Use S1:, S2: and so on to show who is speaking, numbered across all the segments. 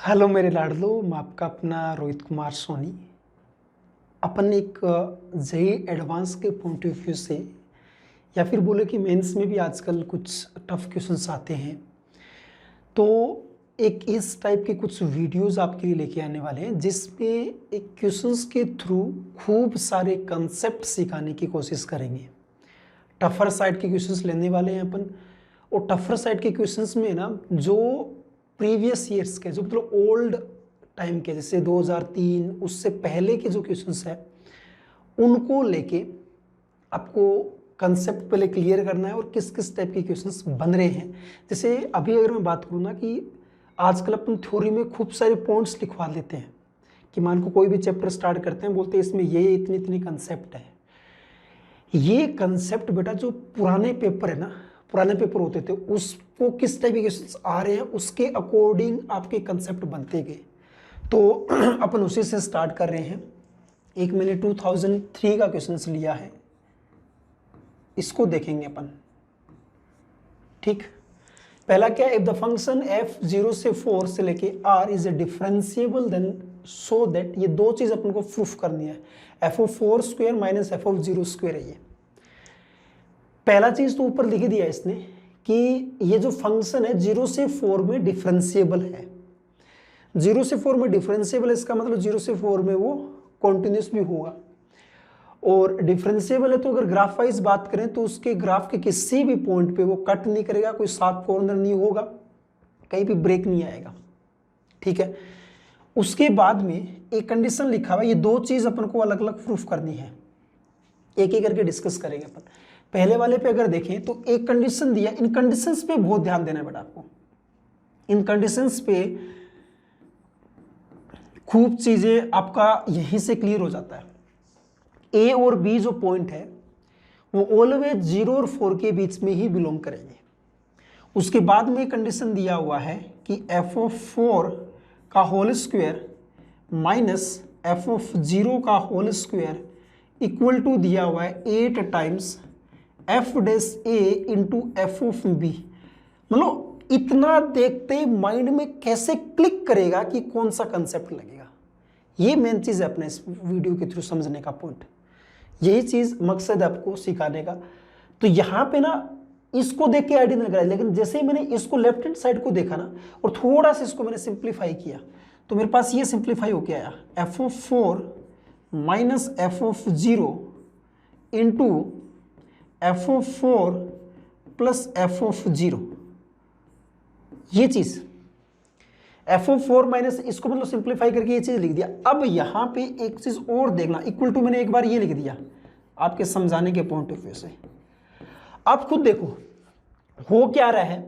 S1: Hello मेरे लाडलो, मैं आपका अपना रोहित कुमार सोनी। अपन एक जेई एडवांस के पॉइंट ऑफ व्यू से या फिर बोले कि मेंस में भी आजकल कुछ टफ क्वेश्चंस आते हैं, तो एक इस टाइप के कुछ वीडियोस आपके लिए लेके आने वाले हैं जिसमें एक क्वेश्चंस के थ्रू खूब सारे कंसेप्ट सिखाने की कोशिश करेंगे। टफर साइड के क्वेश्चंस लेने वाले हैं अपन, और टफर साइड के क्वेश्चंस में ना जो प्रीवियस ईयर्स के, जो मतलब ओल्ड टाइम के, जैसे 2003 उससे पहले के जो क्वेश्चंस है उनको लेके आपको कंसेप्ट पहले क्लियर करना है और किस किस टाइप के क्वेश्चंस बन रहे हैं। जैसे अभी अगर मैं बात करूँ ना कि आजकल अपन थ्योरी में खूब सारे पॉइंट्स लिखवा लेते हैं कि मान को कोई भी चैप्टर स्टार्ट करते हैं, बोलते हैं इसमें ये इतनी इतनी कंसेप्ट है। ये कंसेप्ट बेटा जो पुराने पेपर है ना, पुराने पेपर होते थे उसको किस टाइप के क्वेश्चंस आ रहे हैं उसके अकॉर्डिंग आपके कंसेप्ट बनते गए। तो अपन उसी से स्टार्ट कर रहे हैं। एक मैंने 2003 का क्वेश्चन लिया है, इसको देखेंगे अपन। ठीक, पहला क्या, इफ द फंक्शन f 0 से 4 से लेके r is a differentiable then so that, ये दो चीज अपन को प्रूफ करनी है। f(4) square minus f(0) square है। ये पहला चीज तो ऊपर लिख दिया इसने कि ये जो फंक्शन है 0 से 4 में डिफरेंशिएबल है। 0 से 4 में डिफरेंशिएबल है, इसका मतलब 0 से 4 में वो कॉन्टिन्यूस भी होगा। और डिफरेंशिएबल है तो अगर ग्राफ वाइज बात करें तो उसके ग्राफ के किसी भी पॉइंट पे वो कट नहीं करेगा, कोई शार्प कॉर्नर नहीं होगा, कहीं भी ब्रेक नहीं आएगा। ठीक है, उसके बाद में एक कंडीशन लिखा हुआ, ये दो चीज अपन को अलग अलग प्रूफ करनी है, एक एक करके डिस्कस करेंगे अपन। पहले वाले पे अगर देखें तो एक कंडीशन दिया, इन कंडीशंस पे बहुत ध्यान देना है बेटा आपको। इन कंडीशंस पे खूब चीजें आपका यहीं से क्लियर हो जाता है। ए और बी जो पॉइंट है वो ऑलवेज 0 और 4 के बीच में ही बिलोंग करेंगे। उसके बाद में कंडीशन दिया हुआ है कि f(4) का होल स्क्वायर माइनस f(0) का होल स्क्वायर इक्वल टू दिया हुआ है 8 टाइम्स f(a) इंटू f(b). मतलब इतना देखते ही माइंड में कैसे क्लिक करेगा कि कौन सा कंसेप्ट लगेगा। ये मेन चीज है अपने इस वीडियो के थ्रू समझने का पॉइंट, यही चीज मकसद है आपको सिखाने का। तो यहाँ पे ना इसको देख के आइडिया नहीं लग रहा है, लेकिन जैसे ही मैंने इसको लेफ्ट हैंड साइड को देखा ना और थोड़ा सा इसको मैंने सिंप्लीफाई किया तो मेरे पास ये सिंप्लीफाई होके आया f(4) minus f(0) into f(4) plus f(0). ये चीज f(4) माइनस, इसको मतलब सिंप्लीफाई करके ये चीज लिख दिया। अब यहां पे एक चीज और देखना, इक्वल टू मैंने एक बार ये लिख दिया आपके समझाने के पॉइंट ऑफ व्यू से। आप खुद देखो हो क्या रहा है,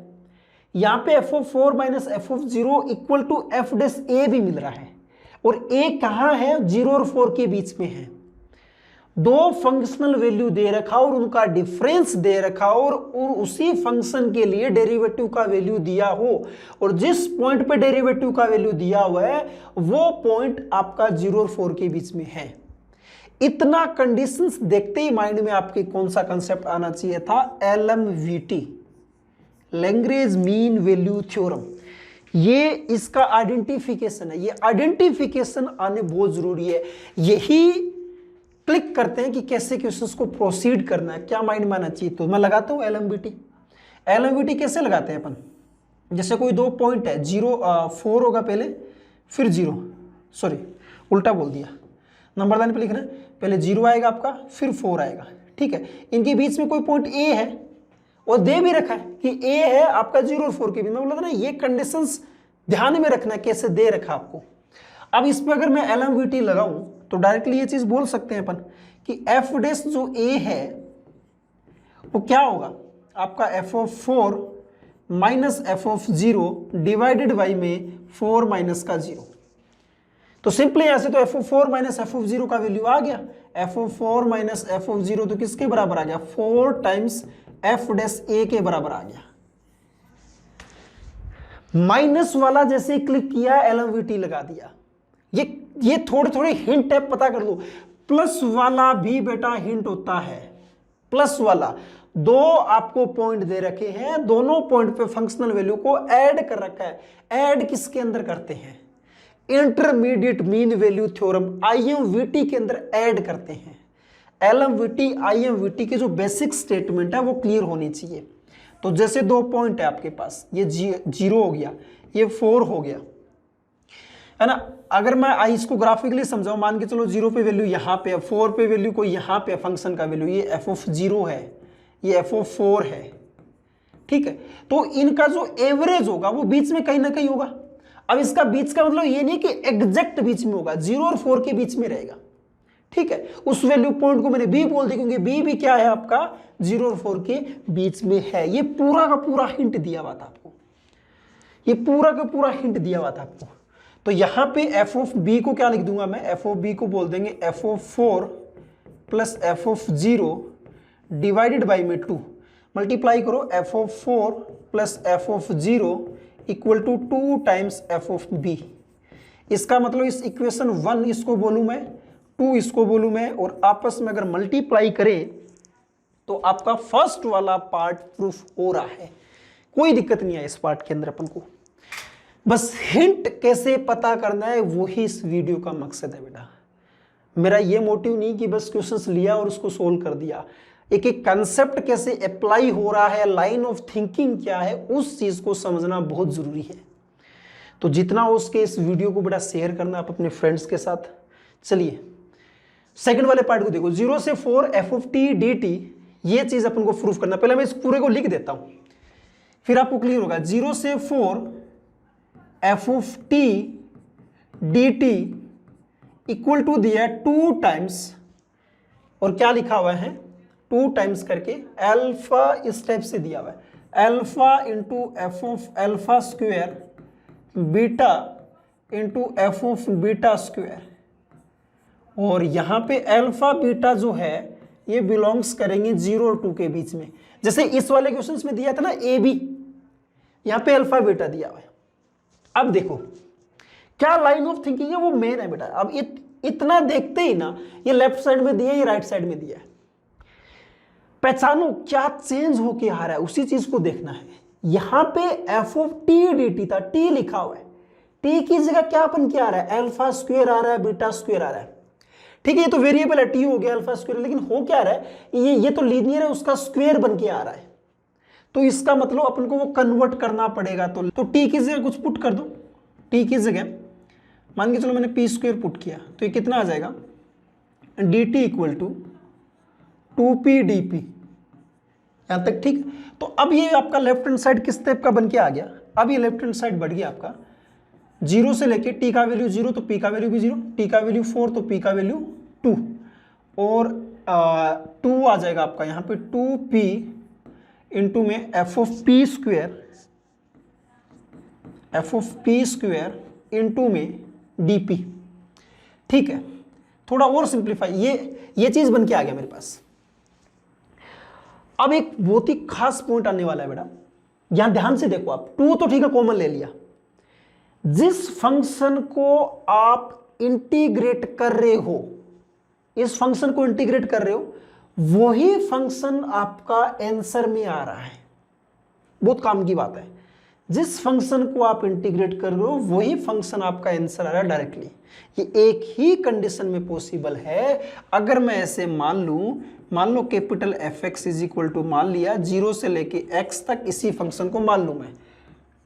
S1: यहां पे f(4) minus f(0) equal to f(a) भी मिल रहा है, और a कहां है, 0 और 4 के बीच में है। दो फंक्शनल वैल्यू दे रखा और उनका डिफरेंस दे रखा और उसी फंक्शन के लिए डेरिवेटिव का वैल्यू दिया हो, और जिस पॉइंट पे डेरिवेटिव का वैल्यू दिया हुआ है वो पॉइंट आपका 0 और 4 के बीच में है। इतना कंडीशंस देखते ही माइंड में आपके कौन सा कंसेप्ट आना चाहिए था, LMVT, Lagrange mean value theorem. ये इसका आइडेंटिफिकेशन है, ये आइडेंटिफिकेशन आने बहुत जरूरी है। यही क्लिक करते हैं कि कैसे क्वेश्चंस को प्रोसीड करना है, क्या माइंड में आना चाहिए। तो मैं लगाता हूं LMVT। LMVT कैसे लगाते हैं अपन, जैसे कोई दो पॉइंट है, 4 होगा पहले फिर 0, सॉरी उल्टा बोल दिया, नंबरदान पे लिखना है, पहले 0 आएगा आपका फिर 4 आएगा। ठीक है, इनके बीच में कोई पॉइंट A है और दे भी रखा है कि A है आपका 0 और 4 के बीच में, मतलब ना ये कंडीशंस ध्यान में रखना है कैसे दे रखा आपको। अब इस पे अगर मैं LMVT लगाऊं तो डायरेक्टली ये चीज बोल सकते हैं अपन कि f' जो a है वो क्या होगा आपका f(4) minus f(0) divided by में 4 माइनस का 0। तो सिंपली ऐसे तो f(4) माइनस f(0) का वैल्यू आ गया, f(4) माइनस f(0) तो किसके बराबर आ गया, 4 टाइम्स f' के बराबर आ गया। माइनस वाला जैसे क्लिक किया LMVT लगा दिया। ये थोड़े थोड़े हिंट है, पता कर लो। प्लस वाला भी बेटा हिंट होता है, प्लस वाला दो आपको पॉइंट दे रखे हैं, दोनों पॉइंट पे फंक्शनल वैल्यू को ऐड कर रखा है। ऐड किसके अंदर करते हैं, intermediate mean value theorem IMVT के अंदर ऐड करते हैं। LMVT IMVT के जो बेसिक स्टेटमेंट है वो क्लियर होनी चाहिए। तो जैसे 2 पॉइंट है आपके पास, ये 0 हो गया, ये 4 हो गया, है ना। अगर मैं इसको ग्राफिकली समझाऊं, मान के चलो 0 पे वैल्यू यहाँ पे है, 4 पे वैल्यू कोई यहाँ पे फंक्शन का वैल्यू, ये f(0) है, ये f(4) है, ठीक है। तो इनका जो एवरेज होगा वो बीच में कहीं ना कहीं होगा। अब इसका बीच का मतलब ये नहीं कि एग्जैक्ट बीच में होगा, 0 और 4 के बीच में रहेगा, ठीक है। उस वैल्यू पॉइंट को मैंने B बोल दिया क्योंकि B भी क्या है आपका 0 और 4 के बीच में है। ये पूरा का पूरा हिंट दिया हुआ था आपको, ये पूरा का पूरा हिंट दिया हुआ था आपको। तो यहां पे f(b) को क्या लिख दूंगा मैं, f(b) को बोल देंगे f(4) plus f(0) divided by में 2, मल्टीप्लाई करो f(4) plus f(0) equal to 2 times f(b). इसका मतलब इस इक्वेशन 1 इसको बोलूं मैं, 2 इसको बोलूं मैं, और आपस में अगर मल्टीप्लाई करें तो आपका फर्स्ट वाला पार्ट प्रूफ हो रहा है। कोई दिक्कत नहीं है इस पार्ट के अंदर अपन को, बस हिंट कैसे पता करना है वही इस वीडियो का मकसद है बेटा। मेरा ये मोटिव नहीं कि बस क्वेश्चंस लिया और उसको सोल्व कर दिया, एक एक कंसेप्ट कैसे अप्लाई हो रहा है, लाइन ऑफ थिंकिंग क्या है, उस चीज को समझना बहुत जरूरी है। तो जितना हो उसके इस वीडियो को बेटा शेयर करना आप अपने फ्रेंड्स के साथ। चलिए सेकंड वाले पार्ट को देखो, 0 से 4 f(t) dt, ये चीज अपन को प्रूफ करना। पहले मैं इस पूरे को लिख देता हूं, फिर आपको क्लियर होगा। 0 से 4 f(t) dt इक्वल टू दिया 2 टाइम्स, और क्या लिखा हुआ है 2 टाइम्स करके अल्फा, इस टाइप से दिया हुआ है, alpha into f(α²) beta into f(β²), और यहां पे अल्फा बीटा जो है ये बिलोंग्स करेंगे 0 और 2 के बीच में। जैसे इस वाले क्वेश्चंस में दिया था ना AB, यहां पे अल्फा बीटा दिया हुआ है। अब देखो क्या लाइन ऑफ थिंकिंग है वो मेन है बेटा। अब इतना देखते ही ना, ये लेफ्ट साइड में दिया, ये राइट साइड में दिया है, पहचानो क्या चेंज होके आ रहा है, उसी चीज को देखना है। यहां पे f(t) dt था, t लिखा हुआ है, t की जगह क्या अपन क्या आ रहा है, α² आ रहा है, β² आ रहा है, ठीक है। ये तो वेरिएबल है, t हो गया α², लेकिन हो क्या रहा है, ये तो लीनियर है, उसका स्क्वायर बन के आ रहा है। तो इसका मतलब अपन को वो कन्वर्ट करना पड़ेगा। तो t की जगह कुछ पुट कर दो, t की जगह मान के चलो मैंने p² पुट किया, तो ये कितना आ जाएगा, dt equal to 2p dp, यहां तक ठीक। तो अब ये आपका लेफ्ट हैंड साइड किस टाइप का बन के आ गया, अब ये लेफ्ट हैंड साइड बढ़ गया आपका 0 से लेके t का वैल्यू 0 तो p का वैल्यू भी 0, t का वैल्यू 4 तो p का वैल्यू 2, और 2 आ जाएगा आपका यहाँ पे 2p इंटू में f(p²) इंटू में dp, ठीक है। थोड़ा और सिंप्लीफाई, ये चीज बन के आ गया मेरे पास। अब एक बहुत ही खास पॉइंट आने वाला है बेटा, यहां ध्यान से देखो आप, 2 तो ठीक है कॉमन ले लिया, जिस फंक्शन को आप इंटीग्रेट कर रहे हो, इस फंक्शन को इंटीग्रेट कर रहे हो, वही फंक्शन आपका आंसर में आ रहा है। बहुत काम की बात है, जिस फंक्शन को आप इंटीग्रेट कर रहे हो वही फंक्शन आपका आंसर आ रहा है डायरेक्टली। ये एक ही कंडीशन में पॉसिबल है। अगर मैं ऐसे मान लो capital fx is equal to, मान लिया 0 से लेके x तक, इसी फंक्शन को मान लूं मैं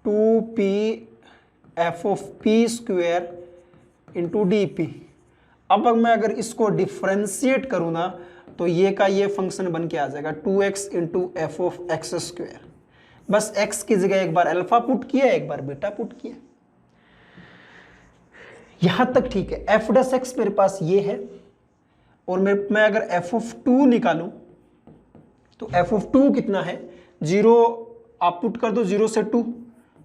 S1: 2p f(p²) इंटू dp। अब मैं अगर इसको डिफ्रेंशिएट करूँ ना, तो ये का ये फंक्शन बन के आ जाएगा 2x इंटू f(x²). बस x की जगह एक बार अल्फा पुट किया, एक बार बीटा पुट किया, यहां तक ठीक है। f' मेरे पास ये है, और मैं अगर f(2) निकालूं तो f(2) कितना है, 0 आप पुट कर दो, 0 से 2,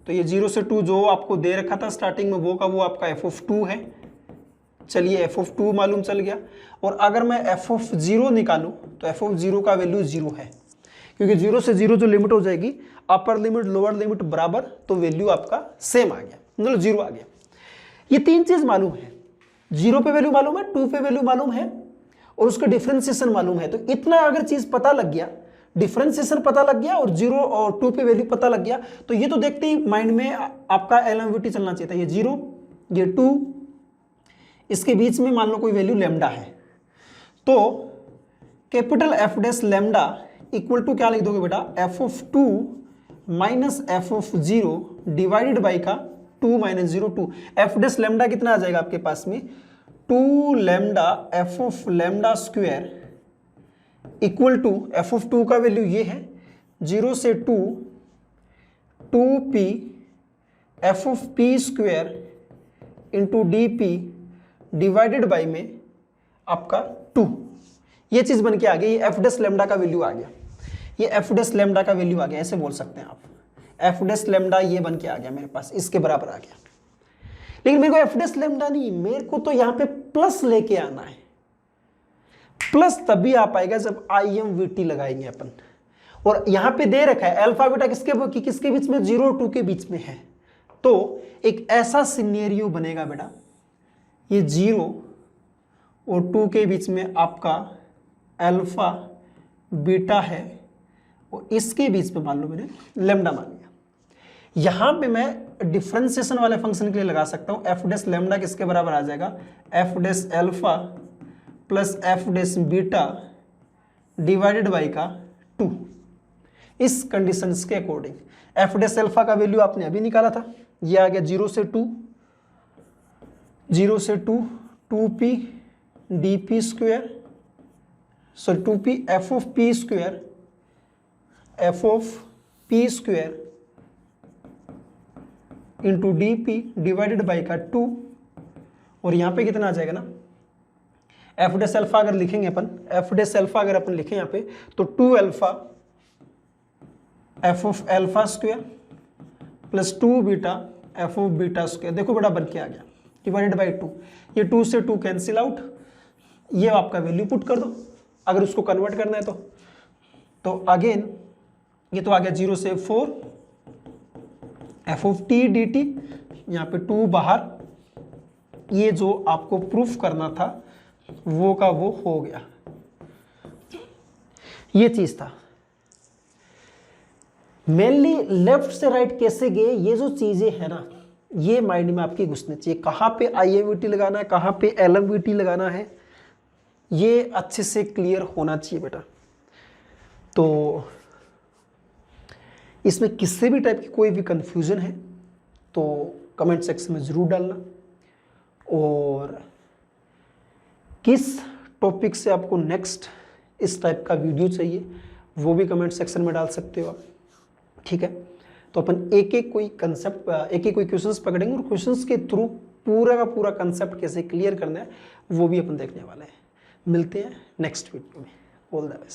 S1: तो ये 0 से 2 जो आपको दे रखा था स्टार्टिंग में वो का वो आपका f(2) है। चलिए f(2) मालूम चल गया। और अगर मैं f(0) निकालूं तो f(0) का वैल्यू 0 है, क्योंकि 0 से 0 जो लिमिट हो जाएगी, अपर लिमिट लोअर लिमिट बराबर, तो वैल्यू आपका सेम आ गया, मतलब 0 आ गया। ये 3 चीज मालूम है, 0 पे वैल्यू मालूम है, 2 पे वैल्यू मालूम है, और उसका डिफरेंशिएशन मालूम है। तो इतना अगर चीज पता लग गया, डिफरेंशिएशन पता लग गया और 0 और 2 पे वैल्यू पता लग गया, तो ये तो देखते ही माइंड में आपका LMVT चलना चाहिए था। ये 0 ये 2, इसके बीच में मान लो कोई वैल्यू लैम्डा है, तो capital F dash lambda equal to क्या लिख दोगे बेटा, एफ ऑफ 2 माइनस एफ ऑफ 0 डिवाइडेड बाई का 2 माइनस 0 2। एफ डैश लैम्डा कितना आ जाएगा आपके पास में, 2 lambda F of lambda square equal to F of 2 का वैल्यू ये है 0 से 2 2p F of P square into D P divided by में आपका 2। ये चीज बन के आ गई, ये एफ डैश लैम्डा का वैल्यू आ गया, ये एफ डैश लैम्डा का वैल्यू आ गया, ऐसे बोल सकते हैं आप, एफ डैश लैम्डा ये बन के आ गया मेरे पास, इसके बराबर आ गया। लेकिन मेरे को एफ डैश लैम्डा नहीं, मेरे को तो यहां पे प्लस लेके आना है। प्लस तभी आ पाएगा जब आई एम वी टी लगाएंगे अपन, और यहां पे दे रखा है अल्फा बीटा किसके बीच में, 0 और 2 के बीच में है। तो एक ऐसा सिनेरियो बनेगा बेटा, ये 0 और 2 के बीच में आपका अल्फा बीटा है, और इसके बीच में मान लो मैंने लैम्डा मान लिया। यहां पे मैं डिफरेंशिएशन वाले फंक्शन के लिए लगा सकता हूं, एफ डैश लैम्डा किसके बराबर आ जाएगा, F dash alpha plus F dash beta divided by का 2। इस कंडीशंस के अकॉर्डिंग एफ डैश अल्फा का वैल्यू आपने अभी निकाला था, ये आ गया 0 से 2 2p dp square, sorry 2p F of P square into D P divided by का 2, और यहां पे कितना आ जाएगा ना, एफ डैश अल्फा अगर लिखेंगे अपन, एफ डैश अल्फा अगर अपन लिखें यहाँ पे तो 2 alpha F of alpha square plus 2 beta F of beta square, देखो बड़ा बन के आ गया, डिवाइडेड बाई 2। ये 2 से 2 कैंसिल आउट, ये आपका वैल्यू पुट कर दो अगर उसको कन्वर्ट करना है तो अगेन ये तो आ गया 0 से 4 F of T D T, यहाँ पे 2 बाहर, ये जो आपको प्रूफ करना था वो का वो हो गया, ये चीज था। मेनली लेफ्ट से राइट कैसे गए, ये जो चीजें है ना, ये माइंड में आपकी घुसनी चाहिए, कहां पे आईएमवीटी लगाना है, कहां पे एलएमवीटी लगाना है, ये अच्छे से क्लियर होना चाहिए बेटा। तो इसमें किसी भी टाइप की कोई भी कंफ्यूजन है तो कमेंट सेक्शन में ज़रूर डालना, और किस टॉपिक से आपको नेक्स्ट इस टाइप का वीडियो चाहिए वो भी कमेंट सेक्शन में डाल सकते हो आप, ठीक है। तो अपन एक एक कोई क्वेश्चंस पकड़ेंगे, और क्वेश्चंस के थ्रू पूरा का पूरा कंसेप्ट कैसे क्लियर करना है वो भी अपन देखने वाले हैं। मिलते हैं नेक्स्ट वीडियो में। All the best.